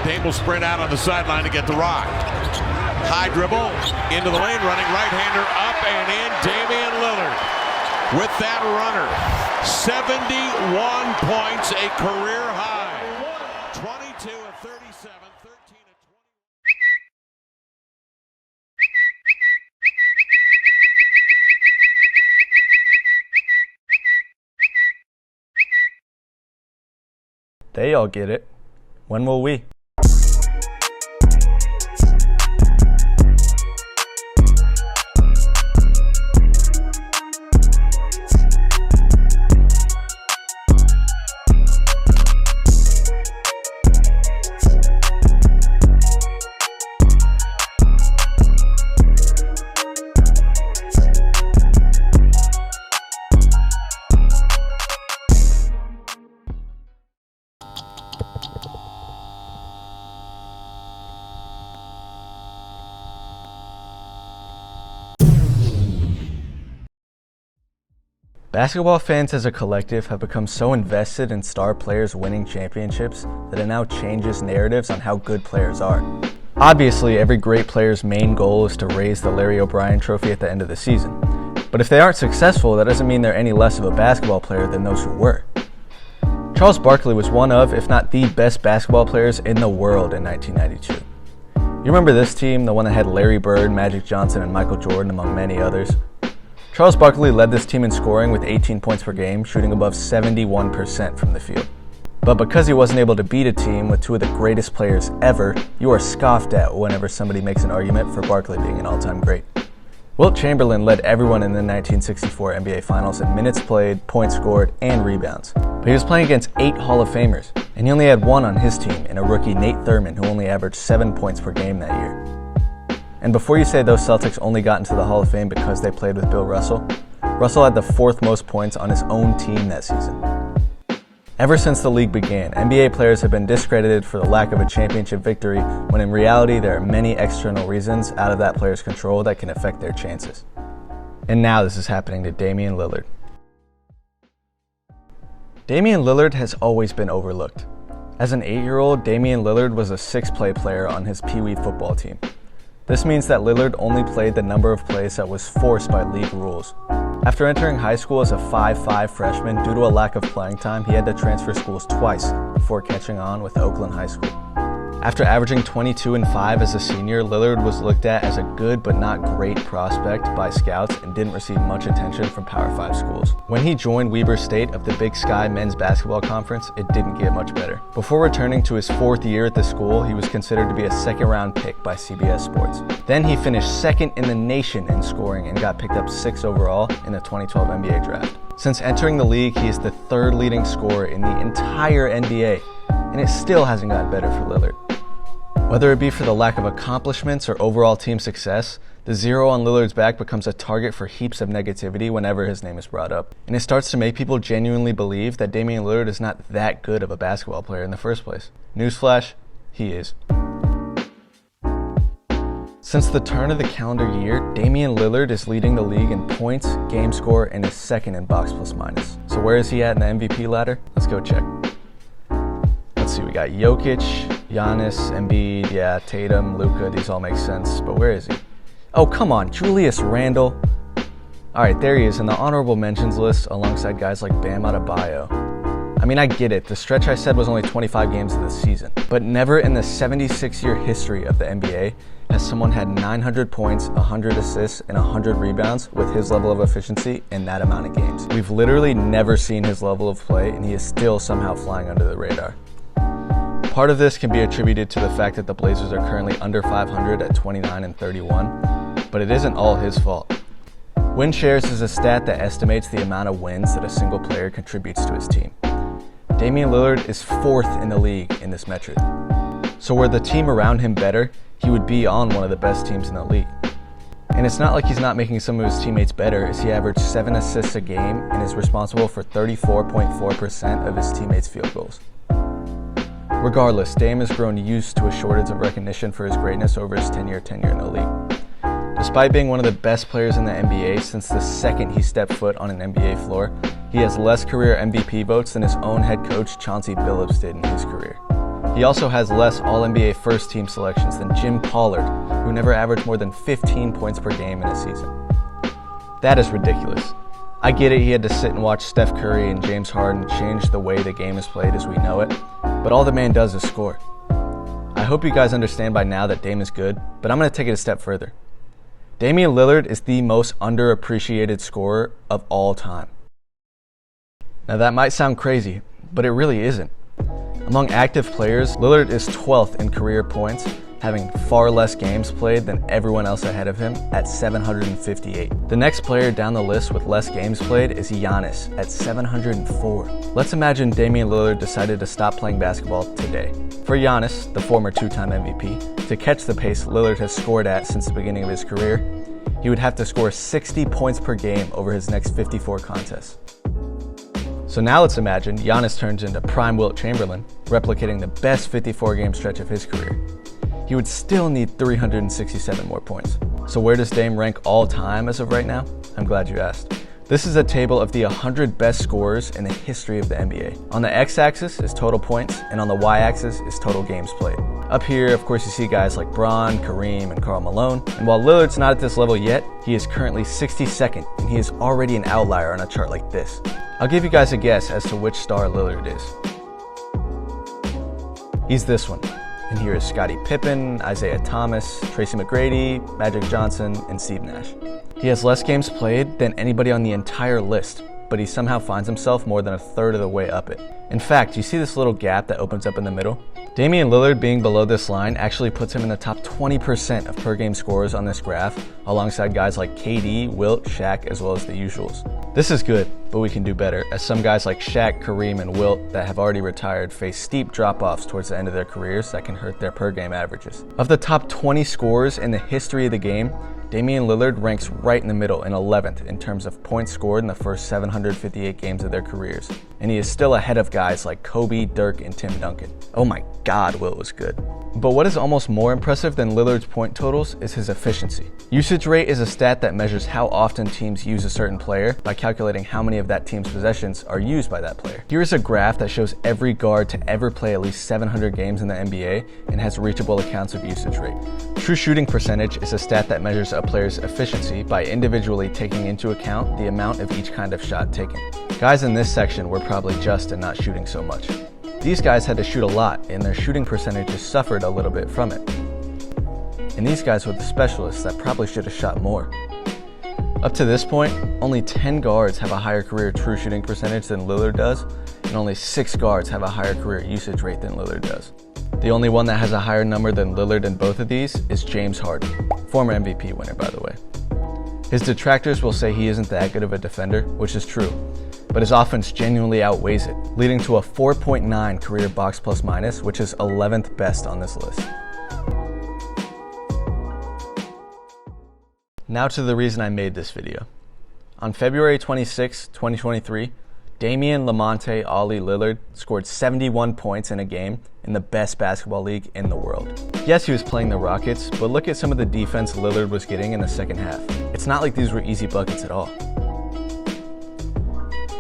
Dame will sprint out on the sideline to get the rock. High dribble, into the lane, running right-hander up and in, Damian Lillard. With that runner, 71 points, a career high. 22 of 37, 13 of 20. They all get it. When will we? Basketball fans as a collective have become so invested in star players winning championships that it now changes narratives on how good players are. Obviously, every great player's main goal is to raise the Larry O'Brien trophy at the end of the season. But if they aren't successful, that doesn't mean they're any less of a basketball player than those who were. Charles Barkley was one of, if not the best basketball players in the world in 1992. You remember this team, the one that had Larry Bird, Magic Johnson, and Michael Jordan, among many others? Charles Barkley led this team in scoring with 18 points per game, shooting above 71% from the field. But because he wasn't able to beat a team with two of the greatest players ever, you are scoffed at whenever somebody makes an argument for Barkley being an all-time great. Wilt Chamberlain led everyone in the 1964 NBA Finals in minutes played, points scored, and rebounds. But he was playing against 8 Hall of Famers, and he only had one on his team in a rookie Nate Thurmond who only averaged 7 points per game that year. And before you say those Celtics only got into the Hall of Fame because they played with Bill Russell, Russell had the 4th most points on his own team that season. Ever since the league began, NBA players have been discredited for the lack of a championship victory, when in reality there are many external reasons out of that player's control that can affect their chances. And now this is happening to Damian Lillard. Damian Lillard has always been overlooked. As an 8-year-old, Damian Lillard was a 6-play player on his Pee Wee football team. This means that Lillard only played the number of plays that was forced by league rules. After entering high school as a 5'5" freshman, due to a lack of playing time, he had to transfer schools twice before catching on with Oakland High School. After averaging 22 and 5 as a senior, Lillard was looked at as a good but not great prospect by scouts and didn't receive much attention from Power 5 schools. When he joined Weber State of the Big Sky Men's Basketball Conference, it didn't get much better. Before returning to his 4th year at the school, he was considered to be a 2nd-round pick by CBS Sports. Then he finished 2nd in the nation in scoring and got picked up 6th overall in the 2012 NBA draft. Since entering the league, he is the 3rd leading scorer in the entire NBA, and it still hasn't gotten better for Lillard. Whether it be for the lack of accomplishments or overall team success, the zero on Lillard's back becomes a target for heaps of negativity whenever his name is brought up. And it starts to make people genuinely believe that Damian Lillard is not that good of a basketball player in the first place. Newsflash, he is. Since the turn of the calendar year, Damian Lillard is leading the league in points, game score, and is 2nd in box plus minus. So where is he at in the MVP ladder? Let's go check. Let's see, we got Jokic, Giannis, Embiid, yeah, Tatum, Luka, these all make sense, but where is he? Oh, come on, Julius Randle. Alright, there he is in the honorable mentions list alongside guys like Bam Adebayo. I mean, I get it, the stretch I said was only 25 games of the season, but never in the 76-year history of the NBA has someone had 900 points, 100 assists, and 100 rebounds with his level of efficiency in that amount of games. We've literally never seen his level of play, and he is still somehow flying under the radar. Part of this can be attributed to the fact that the Blazers are currently under 500 at 29 and 31, but it isn't all his fault. Win shares is a stat that estimates the amount of wins that a single player contributes to his team. Damian Lillard is 4th in the league in this metric. So were the team around him better, he would be on one of the best teams in the league. And it's not like he's not making some of his teammates better, as he averaged 7 assists a game and is responsible for 34.4% of his teammates' field goals. Regardless, Dame has grown used to a shortage of recognition for his greatness over his 10-year tenure in the league. Despite being one of the best players in the NBA since the second he stepped foot on an NBA floor, he has less career MVP votes than his own head coach Chauncey Billups did in his career. He also has less All-NBA first-team selections than Jim Pollard, who never averaged more than 15 points per game in a season. That is ridiculous. I get it, he had to sit and watch Steph Curry and James Harden change the way the game is played as we know it, but all the man does is score. I hope you guys understand by now that Dame is good, but I'm going to take it a step further. Damian Lillard is the most underappreciated scorer of all time. Now that might sound crazy, but it really isn't. Among active players, Lillard is 12th in career points, having far less games played than everyone else ahead of him at 758. The next player down the list with less games played is Giannis at 704. Let's imagine Damian Lillard decided to stop playing basketball today. For Giannis, the former two-time MVP, to catch the pace Lillard has scored at since the beginning of his career, he would have to score 60 points per game over his next 54 contests. So now let's imagine Giannis turns into prime Wilt Chamberlain, replicating the best 54-game stretch of his career. He would still need 367 more points. So where does Dame rank all time as of right now? I'm glad you asked. This is a table of the 100 best scorers in the history of the NBA. On the x-axis is total points, and on the y-axis is total games played. Up here, of course, you see guys like Bron, Kareem, and Karl Malone. And while Lillard's not at this level yet, he is currently 62nd, and he is already an outlier on a chart like this. I'll give you guys a guess as to which star Lillard is. He's this one. And here is Scottie Pippen, Isaiah Thomas, Tracy McGrady, Magic Johnson, and Steve Nash. He has less games played than anybody on the entire list, but he somehow finds himself more than a third of the way up it. In fact, you see this little gap that opens up in the middle? Damian Lillard being below this line actually puts him in the top 20% of per game scorers on this graph, alongside guys like KD, Wilt, Shaq, as well as the usuals. This is good, but we can do better, as some guys like Shaq, Kareem, and Wilt that have already retired face steep drop-offs towards the end of their careers that can hurt their per game averages. Of the top 20 scorers in the history of the game, Damian Lillard ranks right in the middle in 11th in terms of points scored in the first 758 games of their careers. And he is still ahead of guys like Kobe, Dirk, and Tim Duncan. Oh my God, Wilt was good. But what is almost more impressive than Lillard's point totals is his efficiency. Usage rate is a stat that measures how often teams use a certain player by calculating how many of that team's possessions are used by that player. Here is a graph that shows every guard to ever play at least 700 games in the NBA and has reachable accounts of usage rate. True shooting percentage is a stat that measures a player's efficiency by individually taking into account the amount of each kind of shot taken. Guys in this section were probably just and not shooting so much. These guys had to shoot a lot, and their shooting percentages suffered a little bit from it. And these guys were the specialists that probably should have shot more. Up to this point, only 10 guards have a higher career true shooting percentage than Lillard does, and only 6 guards have a higher career usage rate than Lillard does. The only one that has a higher number than Lillard in both of these is James Harden, former MVP winner by the way. His detractors will say he isn't that good of a defender, which is true, but his offense genuinely outweighs it, leading to a 4.9 career box plus minus, which is 11th best on this list. Now to the reason I made this video. On February 26, 2023, Damian Lamonte Ollie Lillard scored 71 points in a game in the best basketball league in the world. Yes, he was playing the Rockets, but look at some of the defense Lillard was getting in the second half. It's not like these were easy buckets at all.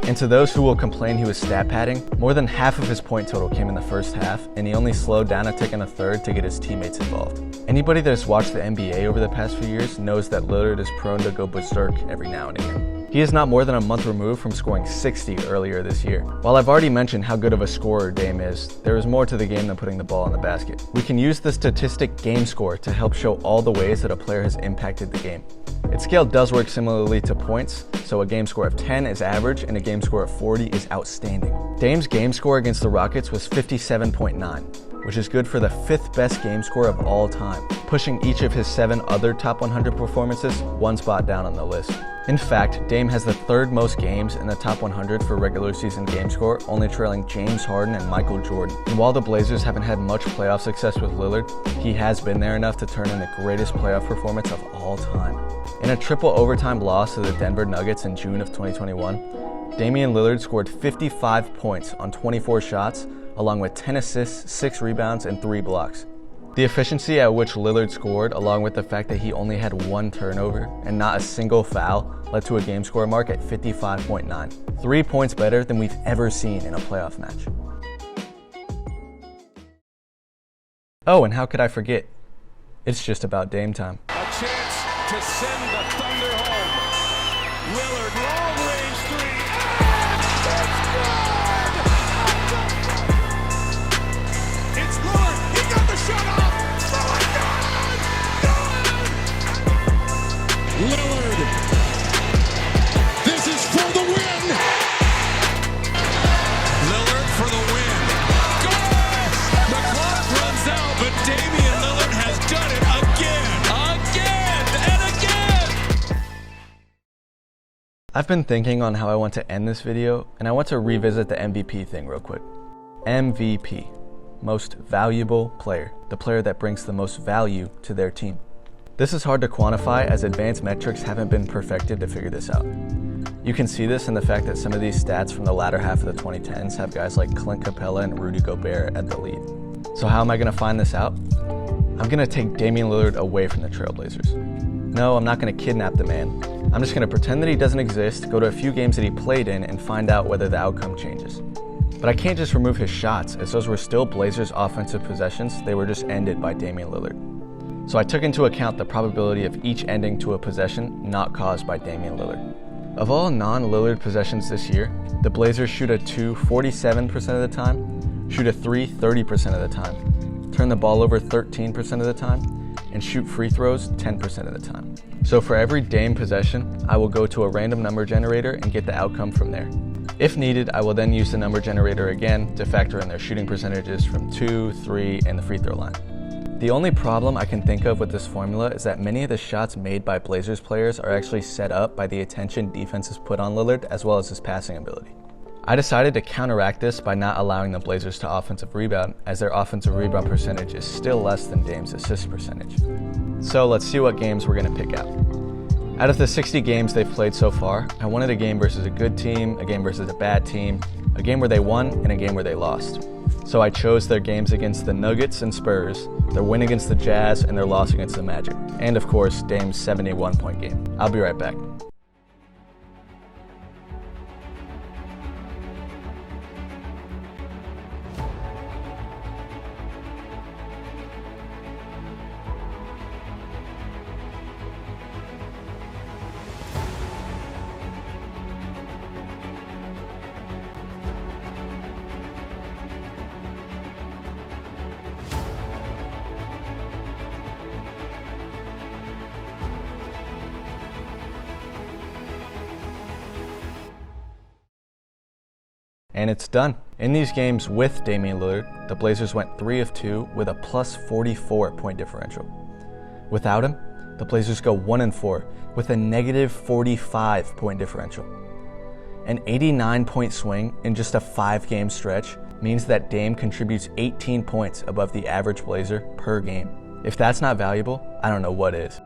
And to those who will complain he was stat padding, more than half of his point total came in the first half, and he only slowed down a tick in the third to get his teammates involved. Anybody that's watched the NBA over the past few years knows that Lillard is prone to go berserk every now and again. He is not more than a month removed from scoring 60 earlier this year. While I've already mentioned how good of a scorer Dame is, there is more to the game than putting the ball in the basket. We can use the statistic game score to help show all the ways that a player has impacted the game. Its scale does work similarly to points, so a game score of 10 is average and a game score of 40 is outstanding. Dame's game score against the Rockets was 57.9, which is good for the 5th best game score of all time, pushing each of his 7 other top 100 performances one spot down on the list. In fact, Dame has the 3rd most games in the top 100 for regular season game score, only trailing James Harden and Michael Jordan. And while the Blazers haven't had much playoff success with Lillard, he has been there enough to turn in the greatest playoff performance of all time. In a triple overtime loss to the Denver Nuggets in June of 2021, Damian Lillard scored 55 points on 24 shots, along with 10 assists, 6 rebounds, and 3 blocks. The efficiency at which Lillard scored, along with the fact that he only had 1 turnover and not a single foul, led to a game score mark at 55.9, 3 points better than we've ever seen in a playoff match. Oh, and how could I forget? It's just about Dame time. A chance to send the Thunder home. Lillard, long range three. It's Lillard. He got the shot off. Lillard. This is for the win. Lillard for the win. Goal! The clock runs out, but Damian Lillard has done it again, and again. I've been thinking on how I want to end this video, and I want to revisit the MVP thing real quick. MVP, most valuable player, the player that brings the most value to their team. This is hard to quantify as advanced metrics haven't been perfected to figure this out. You can see this in the fact that some of these stats from the latter half of the 2010s have guys like Clint Capella and Rudy Gobert at the lead. So how am I going to find this out? I'm going to take Damian Lillard away from the Trailblazers. No, I'm not going to kidnap the man. I'm just going to pretend that he doesn't exist, go to a few games that he played in, and find out whether the outcome changes. But I can't just remove his shots, as those were still Blazers offensive possessions, they were just ended by Damian Lillard. So I took into account the probability of each ending to a possession not caused by Damian Lillard. Of all non-Lillard possessions this year, the Blazers shoot a 2 47% of the time, shoot a 3 30% of the time, turn the ball over 13% of the time, and shoot free throws 10% of the time. So for every Dame possession, I will go to a random number generator and get the outcome from there. If needed, I will then use the number generator again to factor in their shooting percentages from 2, 3, and the free throw line. The only problem I can think of with this formula is that many of the shots made by Blazers players are actually set up by the attention defenses put on Lillard as well as his passing ability. I decided to counteract this by not allowing the Blazers to offensive rebound, as their offensive rebound percentage is still less than Dame's assist percentage. So let's see what games we're going to pick out. Out of the 60 games they've played so far, I wanted a game versus a good team, a game versus a bad team, a game where they won, and a game where they lost. So I chose their games against the Nuggets and Spurs, their win against the Jazz, and their loss against the Magic. And of course, Dame's 71-point game. I'll be right back. And it's done. In these games with Damian Lillard, the Blazers went 3 of 2 with a plus 44 point differential. Without him, the Blazers go 1 and 4 with a negative 45 point differential. An 89 point swing in just a 5-game stretch means that Dame contributes 18 points above the average Blazer per game. If that's not valuable, I don't know what is.